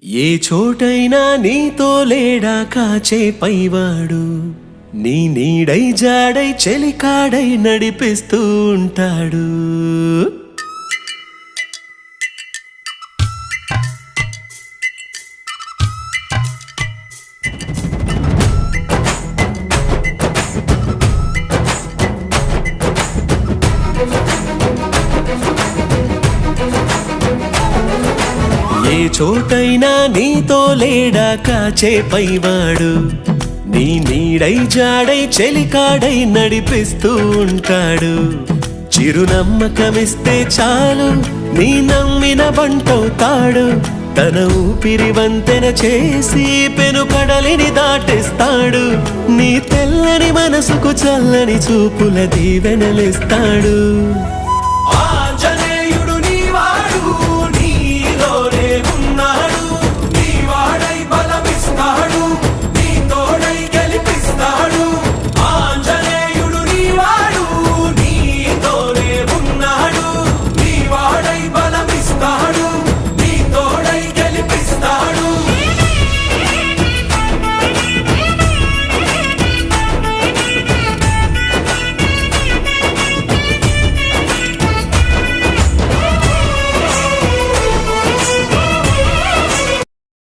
ఏ చోటైనా నీతో లేడా కాచే పైవాడు, నీ నీడై జాడై చెలికాడై నడిపిస్తూ ఉంటాడు. ఏ చోటైనా నీతో లేడా కాచే పైవాడు, నీ నీడై జాడై చెలికాడై నడిపిస్తూ ఉంటాడు. చిరునమ్మకమిస్తే చాలు నీ నమ్మిన బంటవుతాడు. తన ఊపిరి వంతెన చేసి పెను కడలిని దాటిస్తాడు. నీ తెల్లని మనసుకు చల్లని చూపుల దీవెనలిస్తాడు.